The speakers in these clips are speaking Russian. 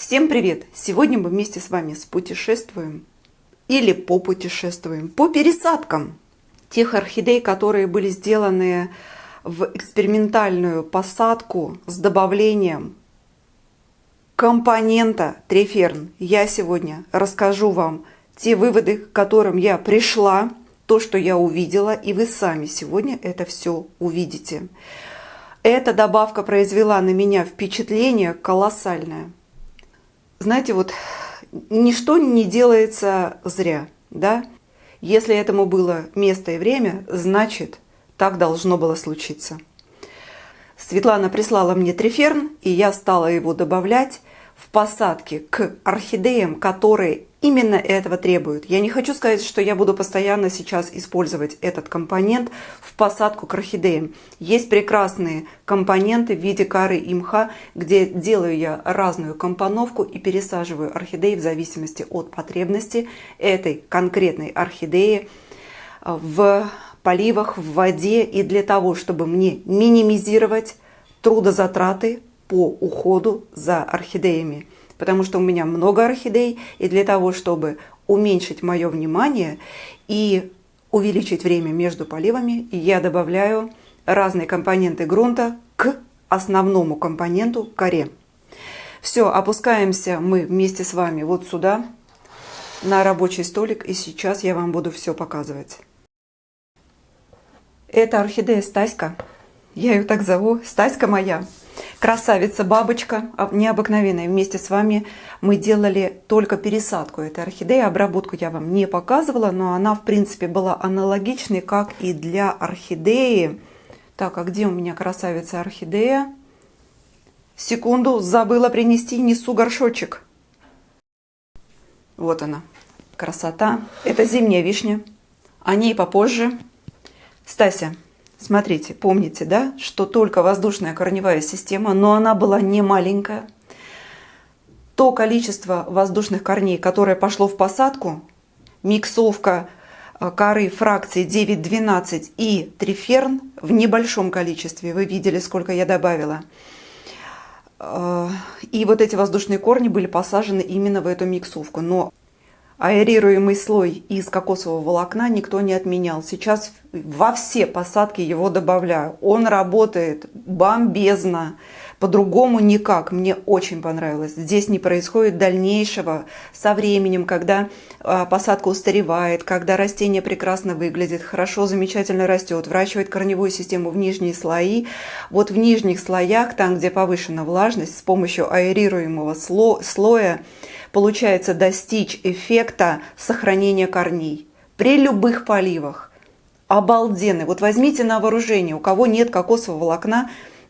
Всем привет! Сегодня мы вместе с вами спутешествуем или попутешествуем по пересадкам тех орхидей, которые были сделаны в экспериментальную посадку с добавлением компонента триферн. Я сегодня расскажу вам те выводы, к которым я пришла, то, что я увидела, и вы сами сегодня это все увидите. Эта добавка произвела на меня впечатление колоссальное. Знаете, вот ничто не делается зря, да? Если этому было место и время, значит, так должно было случиться. Светлана прислала мне триферн, и я стала его добавлять в посадке к орхидеям, которые именно этого требуют. Я не хочу сказать, что я буду постоянно сейчас использовать этот компонент в посадку к орхидеям. Есть прекрасные компоненты в виде коры и мха, где делаю я разную компоновку и пересаживаю орхидеи в зависимости от потребности этой конкретной орхидеи в поливах, в воде, и для того, чтобы мне минимизировать трудозатраты по уходу за орхидеями. Потому что у меня много орхидей, и для того, чтобы уменьшить мое внимание и увеличить время между поливами, я добавляю разные компоненты грунта к основному компоненту коре. Все, опускаемся мы вместе с вами вот сюда, на рабочий столик, и сейчас я вам буду все показывать. Это орхидея Стаська, я ее так зову, Стаська моя. Красавица-бабочка, необыкновенная. Вместе с вами мы делали только пересадку этой орхидеи. Обработку я вам не показывала, но она, в принципе, была аналогичной, как и для орхидеи. Так, а где у меня красавица-орхидея? Секунду, забыла принести, несу горшочек. Вот она, красота. Это зимняя вишня. О ней попозже. Стася. Смотрите, помните, да, что только воздушная корневая система, но она была не маленькая. То количество воздушных корней, которое пошло в посадку, миксовка коры фракции 9-12 и триферн в небольшом количестве, вы видели, сколько я добавила. И вот эти воздушные корни были посажены именно в эту миксовку. Но аэрируемый слой из кокосового волокна никто не отменял. Сейчас во все посадки его добавляю. Он работает бомбезно. По-другому никак. Мне очень понравилось. Здесь не происходит дальнейшего со временем, когда посадка устаревает, когда растение прекрасно выглядит, хорошо, замечательно растет, выращивает корневую систему в нижние слои. Вот в нижних слоях, там, где повышена влажность, с помощью аэрируемого слоя получается достичь эффекта сохранения корней при любых поливах. Обалденный. Вот возьмите на вооружение, у кого нет кокосового волокна,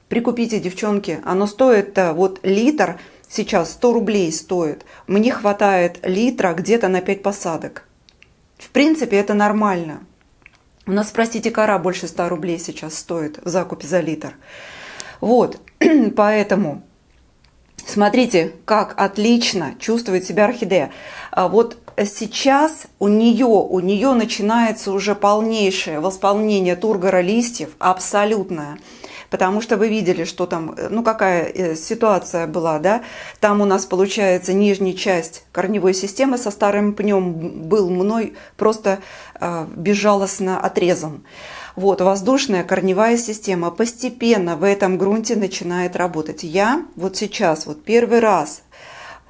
прикупите, девчонки. Оно стоит, вот литр сейчас 100 рублей стоит. Мне хватает литра где-то на 5 посадок. В принципе, это нормально. У нас, простите, кора больше 100 рублей сейчас стоит в закупе за литр. Вот, поэтому смотрите, как отлично чувствует себя орхидея. Вот сейчас у нее начинается уже полнейшее восполнение тургора листьев, абсолютное. Потому что вы видели, что там, ну какая ситуация была, да? Там у нас, получается, нижняя часть корневой системы со старым пнем был мной просто безжалостно отрезан. Вот, воздушная корневая система постепенно в этом грунте начинает работать. Я вот сейчас, вот первый раз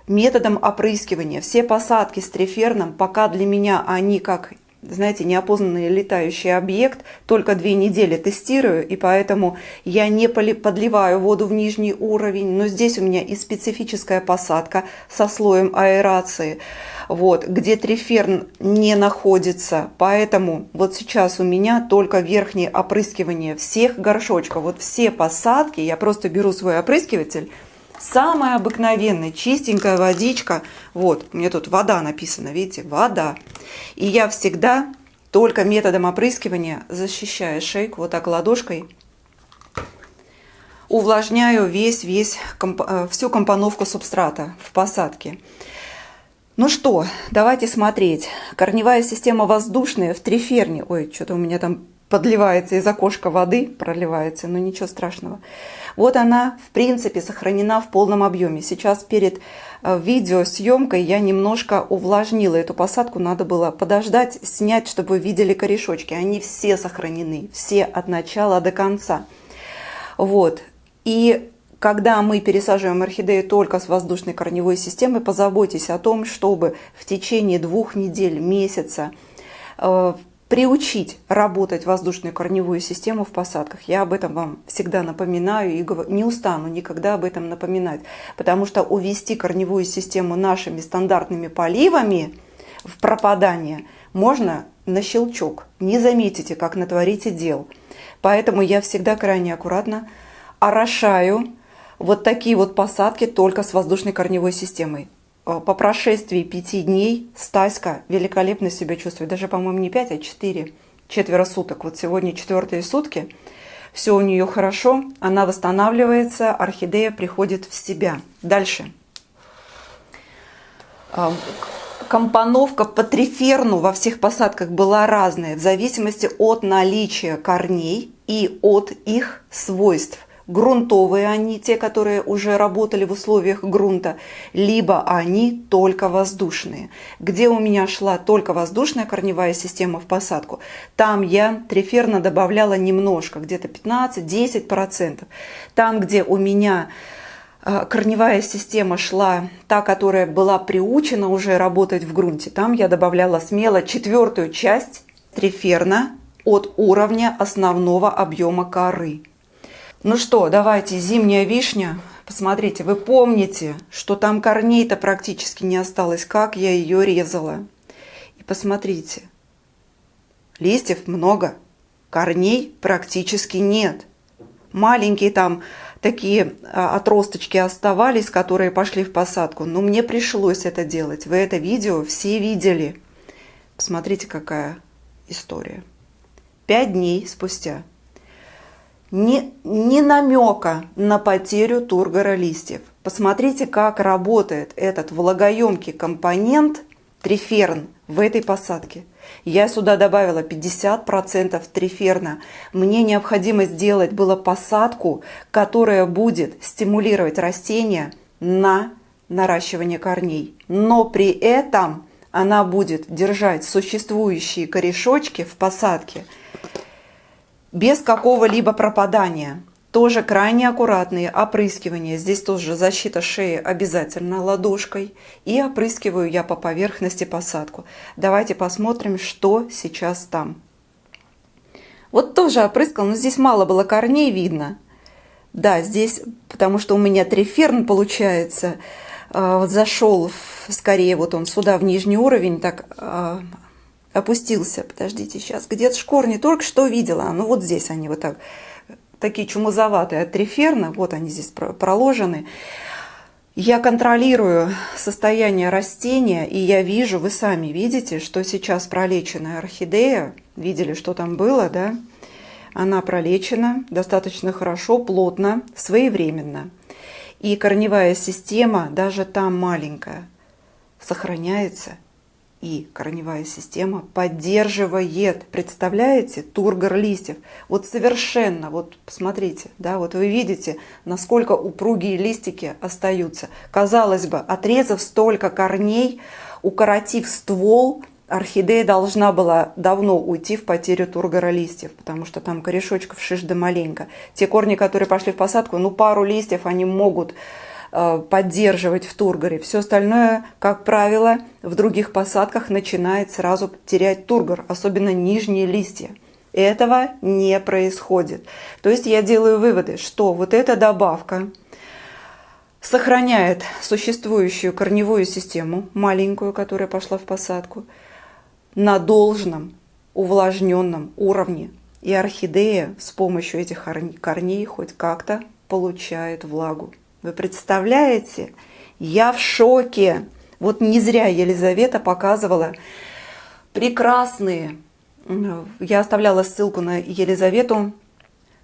методом опрыскивания, все посадки с триферном, пока для меня они как, знаете, неопознанный летающий объект, только 2 недели тестирую, и поэтому я не подливаю воду в нижний уровень, но здесь у меня и специфическая посадка со слоем аэрации, вот, где триферн не находится, поэтому вот сейчас у меня только верхнее опрыскивание всех горшочков, вот все посадки, я просто беру свой опрыскиватель, самая обыкновенная, чистенькая водичка. Вот, мне тут вода написано, видите, вода. И я всегда только методом опрыскивания, защищая шейку, вот так ладошкой, увлажняю всю компоновку субстрата в посадке. Ну что, давайте смотреть. Корневая система воздушная в триферне. Ой, что-то у меня там подливается из окошка воды, проливается, но ничего страшного. Вот она, в принципе, сохранена в полном объеме. Сейчас перед видеосъемкой я немножко увлажнила эту посадку. Надо было подождать, снять, чтобы вы видели корешочки. Они все сохранены, все от начала до конца. Вот. И когда мы пересаживаем орхидею только с воздушной корневой системой, позаботьтесь о том, чтобы в течение 2 недель, месяца приучить работать воздушную корневую систему в посадках. Я об этом вам всегда напоминаю и не устану никогда об этом напоминать, потому что увести корневую систему нашими стандартными поливами в пропадание можно на щелчок. Не заметите, как натворите дел. Поэтому я всегда крайне аккуратно орошаю вот такие вот посадки только с воздушной корневой системой. По прошествии 5 дней стаська великолепно себя чувствует. Даже, по-моему, не 5, а 4, четверо суток. Вот сегодня 4-е сутки. Все у нее хорошо, она восстанавливается, орхидея приходит в себя. Дальше. Компоновка по триферну во всех посадках была разная, в зависимости от наличия корней и от их свойств. Грунтовые они, те, которые уже работали в условиях грунта, либо они только воздушные. Где у меня шла только воздушная корневая система в посадку, там я триферно добавляла немножко, где-то 15-10%. Там, где у меня корневая система шла, та, которая была приучена уже работать в грунте, там я добавляла смело 1/4 часть триферна от уровня основного объема коры. Ну что, давайте, зимняя вишня. Посмотрите, вы помните, что там корней-то практически не осталось, как я ее резала. И посмотрите, листьев много, корней практически нет. Маленькие там такие отросточки оставались, которые пошли в посадку. Но мне пришлось это делать. Вы это видео все видели. Посмотрите, какая история. 5 дней спустя. Ни намека на потерю тургора листьев. Посмотрите, как работает этот влагоемкий компонент триферн в этой посадке. Я сюда добавила 50% триферна. Мне необходимо сделать было посадку, которая будет стимулировать растения на наращивание корней. Но при этом она будет держать существующие корешочки в посадке без какого-либо пропадания. Тоже крайне аккуратные опрыскивания. Здесь тоже защита шеи обязательно ладошкой. И опрыскиваю я по поверхности посадку. Давайте посмотрим, что сейчас там. Вот тоже опрыскал, но здесь мало было корней видно. Да, здесь, потому что у меня триферн получается, зашел скорее вот он сюда в нижний уровень, так опустился. Подождите, сейчас где-то корни только что видела. Ну вот здесь они вот так, такие чумазоватые от триферна. Вот они здесь проложены. Я контролирую состояние растения, и я вижу, вы сами видите, что сейчас пролеченная орхидея, видели, что там было, да? Она пролечена достаточно хорошо, плотно, своевременно. И корневая система, даже там маленькая, сохраняется. И корневая система поддерживает, представляете, тургор листьев. Вот совершенно, вот посмотрите, да, вот вы видите, насколько упругие листики остаются. Казалось бы, отрезав столько корней, укоротив ствол, орхидея должна была давно уйти в потерю тургора листьев, потому что там корешочков шиш да маленько. Те корни, которые пошли в посадку, ну пару листьев они могут поддерживать в тургоре. Все остальное, как правило, в других посадках начинает сразу терять тургор, особенно нижние листья. Этого не происходит. То есть я делаю выводы, что вот эта добавка сохраняет существующую корневую систему, маленькую, которая пошла в посадку, на должном увлажненном уровне. И орхидея с помощью этих корней хоть как-то получает влагу. Вы представляете? Я в шоке. Вот не зря Елизавета показывала прекрасные. Я оставляла ссылку на Елизавету,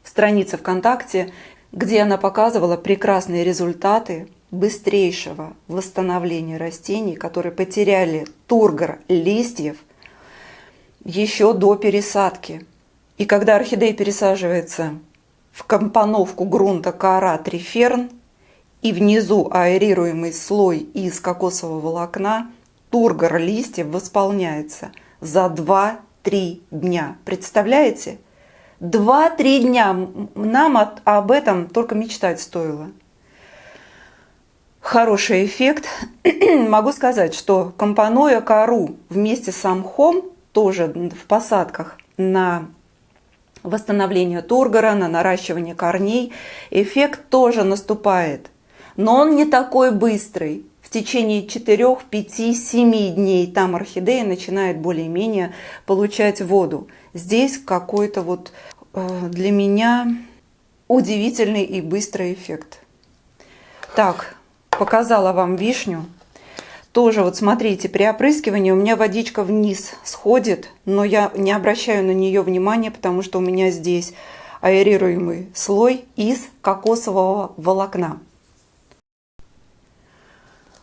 страница ВКонтакте, где она показывала прекрасные результаты быстрейшего восстановления растений, которые потеряли тургор листьев еще до пересадки. И когда орхидея пересаживается в компоновку грунта кора триферн и внизу аэрируемый слой из кокосового волокна, тургор листьев восполняется за 2-3 дня. Представляете? 2-3 дня. Нам об этом только мечтать стоило. Хороший эффект. Могу сказать, что компонуя кору вместе с мхом, тоже в посадках на восстановление тургора, на наращивание корней, эффект тоже наступает. Но он не такой быстрый. В течение 4, 5, 7 дней там орхидея начинает более-менее получать воду. Здесь какой-то вот для меня удивительный и быстрый эффект. Так, показала вам вишню. Тоже вот смотрите, при опрыскивании у меня водичка вниз сходит, но я не обращаю на нее внимания, потому что у меня здесь аэрируемый слой из кокосового волокна.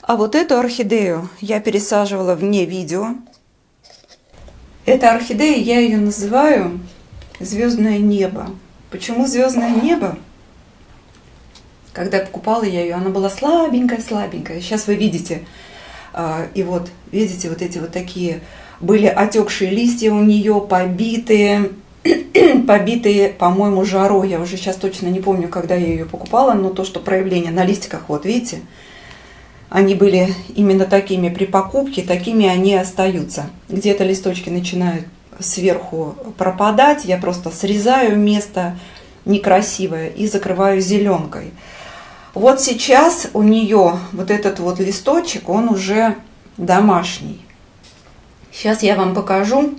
А вот эту орхидею я пересаживала вне видео. Эта орхидея, я ее называю «Звездное небо». Почему «Звездное небо»? Когда я покупала я ее, она была слабенькая. Сейчас вы видите. И вот, видите, вот эти вот такие были отекшие листья у нее, побитые, по-моему, жарой. Я уже сейчас точно не помню, когда я ее покупала, но то, что проявление на листиках, вот видите, они были именно такими при покупке, такими они остаются. Где-то листочки начинают сверху пропадать, я просто срезаю место некрасивое и закрываю зеленкой. Вот сейчас у нее вот этот вот листочек, он уже домашний. Сейчас я вам покажу.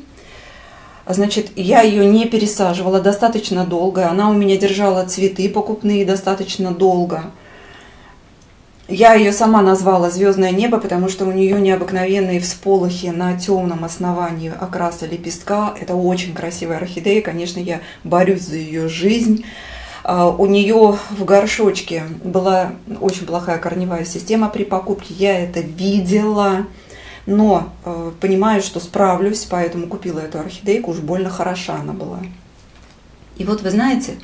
Значит, я ее не пересаживала достаточно долго. Она у меня держала цветы покупные достаточно долго. Я ее сама назвала «Звездное небо», потому что у нее необыкновенные всполохи на темном основании окраса лепестка. Это очень красивая орхидея. Конечно, я борюсь за ее жизнь. У нее в горшочке была очень плохая корневая система при покупке. Я это видела, но понимаю, что справлюсь, поэтому купила эту орхидейку. Уж больно хороша она была. И вот вы знаете,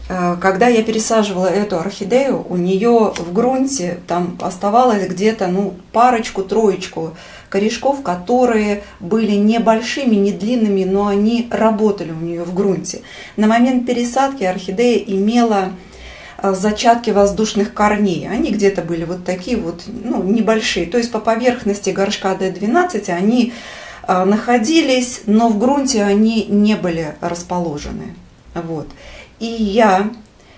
когда я пересаживала эту орхидею, у нее в грунте там оставалось где-то парочку-троечку корешков, которые были небольшими, не длинными, но они работали у нее в грунте. На момент пересадки орхидея имела зачатки воздушных корней. Они где-то были вот такие вот, небольшие. То есть по поверхности горшка D12 они находились, но в грунте они не были расположены. Вот. И я,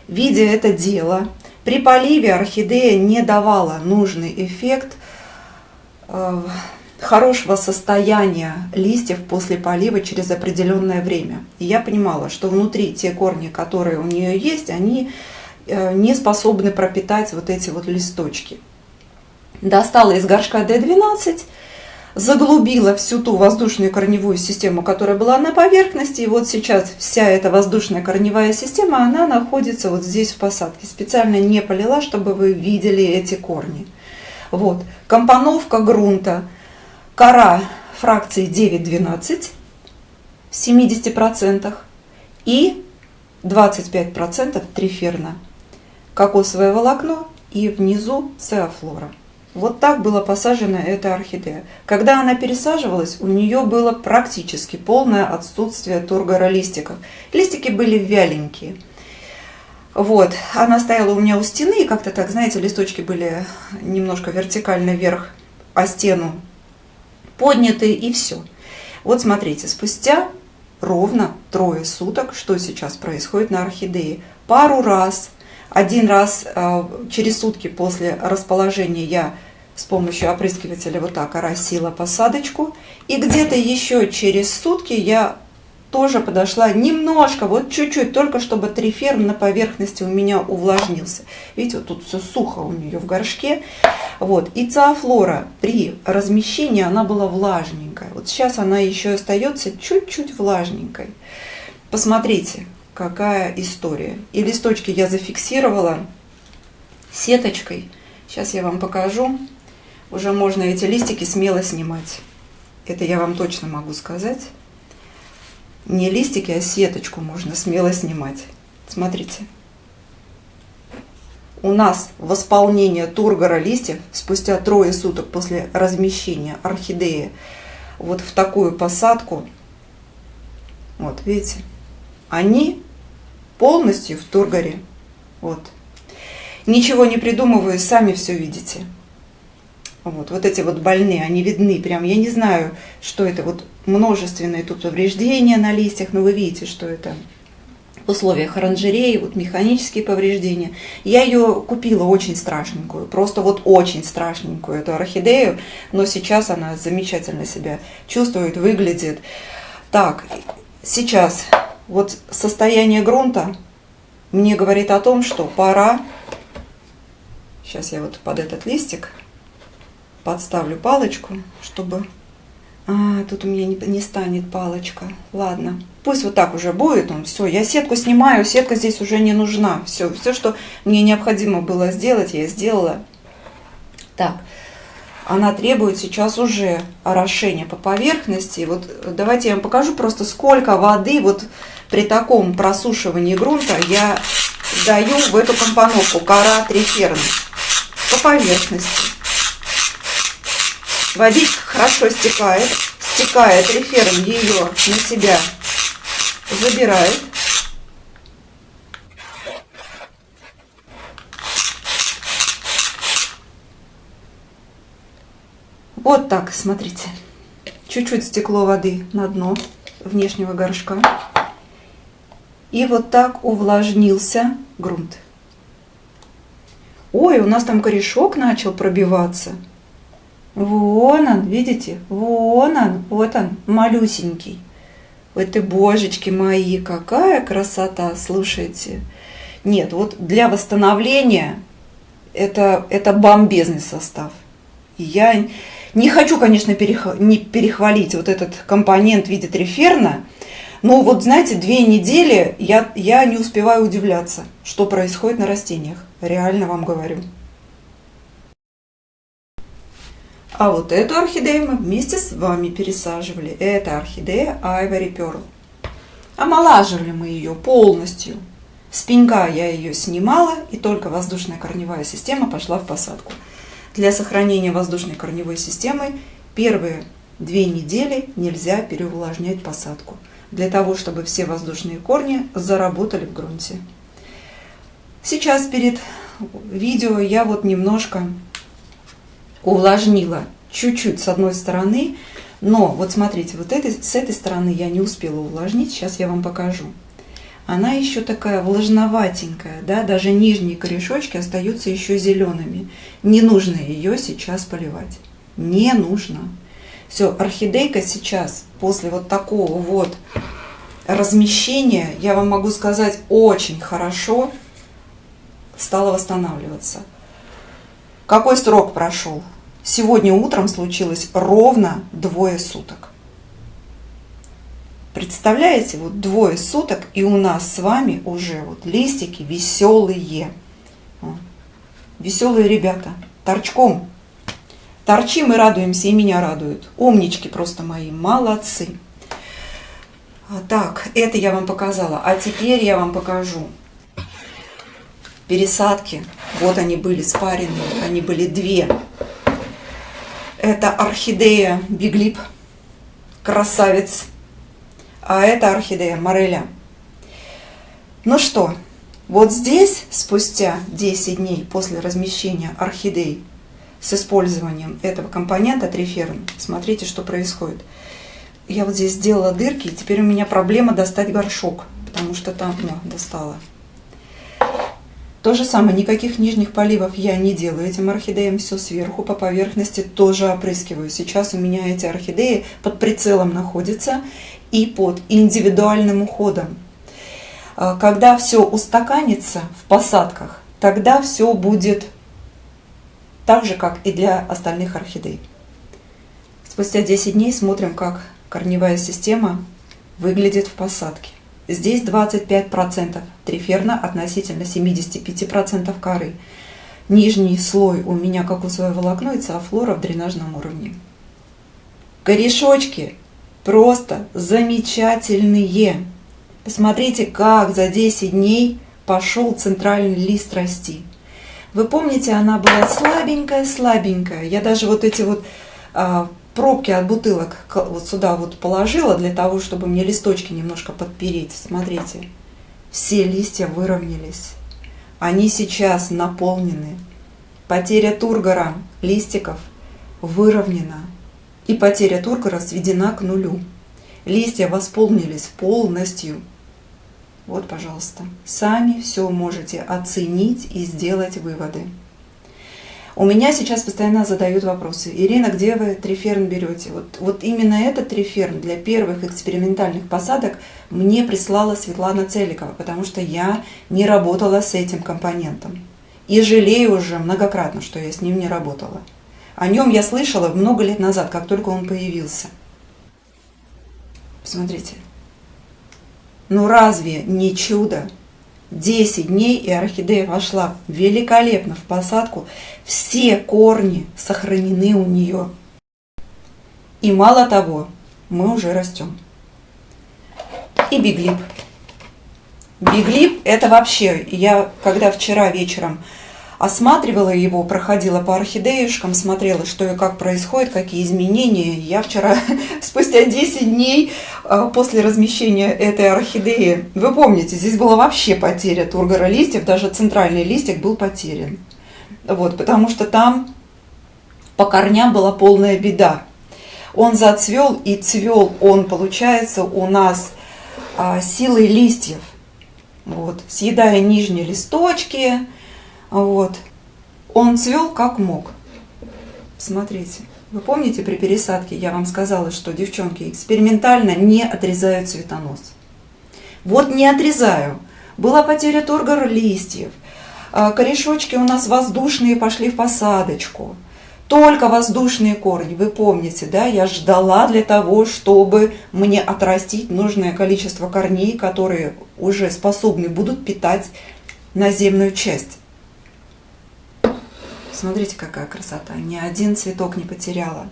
видя это дело, при поливе орхидея не давала нужный эффект хорошего состояния листьев после полива через определенное время. И я понимала, что внутри те корни, которые у нее есть, они не способны пропитать вот эти вот листочки. Достала из горшка D12, заглубила всю ту воздушную корневую систему, которая была на поверхности. И вот сейчас вся эта воздушная корневая система, она находится вот здесь в посадке. Специально не полила, чтобы вы видели эти корни. Вот. Компоновка грунта. Кора фракции 9-12 в 70% и 25% триферна. Кокосовое волокно и внизу цеофлора. Вот так была посажена эта орхидея. Когда она пересаживалась, у нее было практически полное отсутствие тургора листиков. Листики были вяленькие. Вот, она стояла у меня у стены, и как-то так, знаете, листочки были немножко вертикально вверх, о стену поднятые, и все. Вот смотрите, спустя ровно 3 суток, что сейчас происходит на орхидее. Пару раз, один раз через сутки после расположения я с помощью опрыскивателя вот так оросила посадочку. И где-то еще через сутки я тоже подошла немножко, вот чуть-чуть, только чтобы триферн на поверхности у меня увлажнился. Видите, вот тут все сухо у нее в горшке. Вот. И цеофлора при размещении, она была влажненькая. Вот сейчас она еще остается чуть-чуть влажненькой. Посмотрите, какая история. И листочки я зафиксировала сеточкой. Сейчас я вам покажу. Уже можно эти листики смело снимать. Это я вам точно могу сказать. Не листики, а сеточку можно смело снимать. Смотрите. У нас восполнение тургора листьев спустя 3 суток после размещения орхидеи вот в такую посадку. Вот, видите, они полностью в тургоре. Вот. Ничего не придумываю, сами все видите. Вот эти вот больные, они видны. Прям я не знаю, что это. Вот множественные тут повреждения на листьях, но вы видите, что это в условиях оранжереи, вот механические повреждения. Я ее купила очень страшненькую, просто вот очень страшненькую эту орхидею, но сейчас она замечательно себя чувствует, выглядит. Так, сейчас вот состояние грунта мне говорит о том, что пора. Сейчас я вот под этот листик подставлю палочку, чтобы... тут у меня не станет палочка. Ладно, пусть вот так уже будет. Все, я сетку снимаю, сетка здесь уже не нужна. Все, что мне необходимо было сделать, я сделала. Так, она требует сейчас уже орошения по поверхности. Вот давайте я вам покажу просто, сколько воды вот при таком просушивании грунта я даю в эту компоновку кора триферна по поверхности. Водичка хорошо стекает, триферн ее на себя забирает. Вот так, смотрите. Чуть-чуть стекло воды на дно внешнего горшка. И вот так увлажнился грунт. Ой, у нас там корешок начал пробиваться. Вон он, видите? Вон он, вот он, малюсенький. Ой ты, божечки мои, какая красота, слушайте. Нет, вот для восстановления это бомбезный состав. Я не хочу, конечно, перехвалить вот этот компонент в виде триферна, но вот, знаете, 2 недели я не успеваю удивляться, что происходит на растениях. Реально вам говорю. А вот эту орхидею мы вместе с вами пересаживали. Это орхидея Ivory Pearl. Омолаживали мы ее полностью. С пенька я ее снимала, и только воздушная корневая система пошла в посадку. Для сохранения воздушной корневой системы первые 2 недели нельзя переувлажнять посадку. Для того, чтобы все воздушные корни заработали в грунте. Сейчас перед видео я вот немножко увлажнила чуть-чуть с одной стороны, но вот смотрите, вот с этой стороны я не успела увлажнить, сейчас я вам покажу. Она еще такая влажноватенькая, да, даже нижние корешочки остаются еще зелеными. Не нужно ее сейчас поливать, не нужно. Все, орхидейка сейчас после вот такого вот размещения, я вам могу сказать, очень хорошо стала восстанавливаться. Какой срок прошел? Сегодня утром случилось ровно 2 суток. Представляете, вот 2 суток, и у нас с вами уже вот листики веселые. Веселые ребята. Торчком. Торчим и радуемся, и меня радуют. Умнички просто мои, молодцы. Так, это я вам показала. А теперь я вам покажу пересадки. Вот они были спаренные, они были 2. Это орхидея Big Lip, красавец. А это орхидея Мореля. Ну что, вот здесь спустя 10 дней после размещения орхидей с использованием этого компонента триферн, смотрите, что происходит. Я вот здесь сделала дырки, и теперь у меня проблема достать горшок, потому что там, достала. То же самое, никаких нижних поливов я не делаю этим орхидеям, все сверху по поверхности тоже опрыскиваю. Сейчас у меня эти орхидеи под прицелом находятся и под индивидуальным уходом. Когда все устаканится в посадках, тогда все будет так же, как и для остальных орхидей. Спустя 10 дней смотрим, как корневая система выглядит в посадке. Здесь 25% триферна относительно 75% коры. Нижний слой у меня кокосовое волокно и циафлора в дренажном уровне. Корешочки просто замечательные. Посмотрите, как за 10 дней пошел центральный лист расти. Вы помните, она была слабенькая. Я даже вот эти вот пробки от бутылок вот сюда вот положила для того, чтобы мне листочки немножко подпереть. Смотрите, все листья выровнялись. Они сейчас наполнены. Потеря тургора листиков выровнена. И потеря тургора сведена к нулю. Листья восполнились полностью. Вот, пожалуйста, сами все можете оценить и сделать выводы. У меня сейчас постоянно задают вопросы. Ирина, где вы триферн берете? Вот именно этот триферн для первых экспериментальных посадок мне прислала Светлана Целикова, потому что я не работала с этим компонентом. И жалею уже многократно, что я с ним не работала. О нем я слышала много лет назад, как только он появился. Посмотрите. Ну разве не чудо? 10 дней, и орхидея вошла великолепно в посадку. Все корни сохранены у нее. И мало того, мы уже растем. И биглип. Биглип это вообще, я когда вчера вечером осматривала его, проходила по орхидеюшкам, смотрела, что и как происходит, какие изменения. Я вчера, спустя 10 дней после размещения этой орхидеи, вы помните, здесь была вообще потеря тургора листьев, даже центральный листик был потерян. Вот, потому что там по корням была полная беда. Он зацвел, и цвел он, получается, у нас силой листьев, вот, съедая нижние листочки. Вот. Он цвел как мог. Смотрите. Вы помните, при пересадке я вам сказала, что девчонки экспериментально не отрезают цветонос. Вот не отрезаю. Была потеря тургора листьев. Корешочки у нас воздушные пошли в посадочку. Только воздушные корни. Вы помните, да? Я ждала для того, чтобы мне отрастить нужное количество корней, которые уже способны будут питать наземную часть. Смотрите, какая красота. Ни один цветок не потеряла.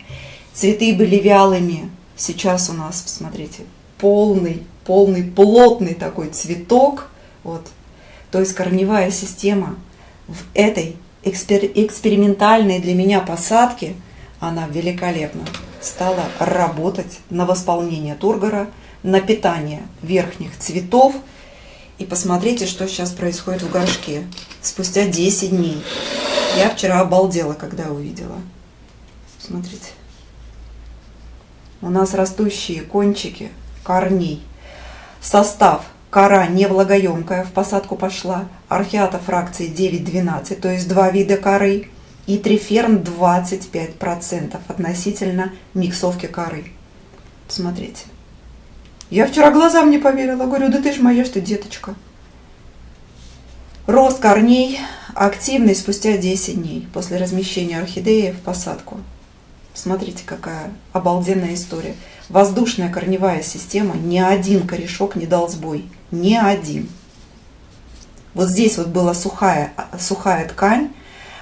Цветы были вялыми. Сейчас у нас, посмотрите, полный, плотный такой цветок. Вот. То есть корневая система в этой экспериментальной для меня посадке, она великолепно стала работать на восполнение тургора, на питание верхних цветов. И посмотрите, что сейчас происходит в горшке. Спустя 10 дней. Я вчера обалдела, когда увидела. Смотрите. У нас растущие кончики корней. Состав. Кора невлагоемкая в посадку пошла. Археата фракции 9-12, то есть 2 вида коры. И триферн 25% относительно миксовки коры. Посмотрите. Я вчера глазам не поверила. Говорю, да ты ж моя, что деточка. Рост корней активный спустя 10 дней после размещения орхидеи в посадку. Смотрите, какая обалденная история. Воздушная корневая система, ни один корешок не дал сбой. Ни один. Вот здесь вот была сухая ткань.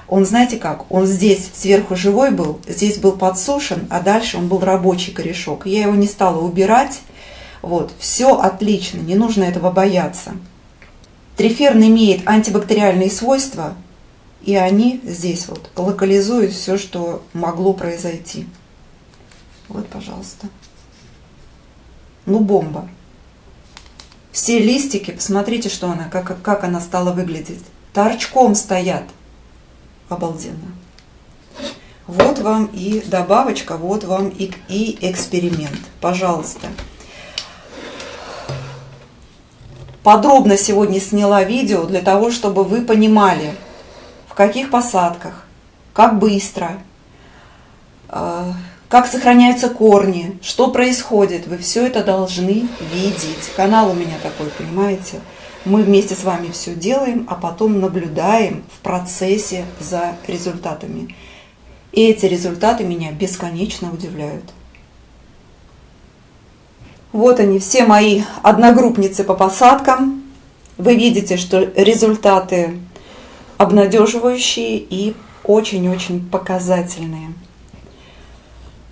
Он, знаете как, он здесь сверху живой был, здесь был подсушен, а дальше он был рабочий корешок. Я его не стала убирать. Вот, все отлично, не нужно этого бояться. Триферн имеет антибактериальные свойства, и они здесь вот локализуют все, что могло произойти. Вот, пожалуйста. Ну, бомба. Все листики, посмотрите, что она, как она стала выглядеть. Торчком стоят. Обалденно. Вот вам и добавочка, вот вам и эксперимент. Пожалуйста. Подробно сегодня сняла видео для того, чтобы вы понимали, в каких посадках, как быстро, как сохраняются корни, что происходит. Вы все это должны видеть. Канал у меня такой, понимаете? Мы вместе с вами все делаем, а потом наблюдаем в процессе за результатами. И эти результаты меня бесконечно удивляют. Вот они, все мои одногруппницы по посадкам. Вы видите, что результаты обнадеживающие и очень-очень показательные.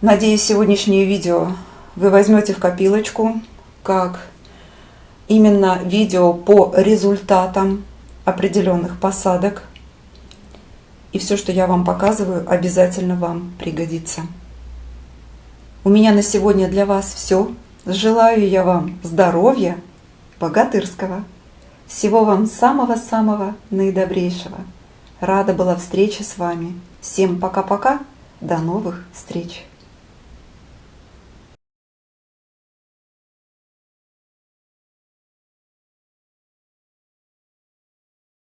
Надеюсь, сегодняшнее видео вы возьмете в копилочку, как именно видео по результатам определенных посадок. И все, что я вам показываю, обязательно вам пригодится. У меня на сегодня для вас все. Желаю я вам здоровья богатырского. Всего вам самого-самого наидобрейшего. Рада была встрече с вами. Всем пока-пока. До новых встреч.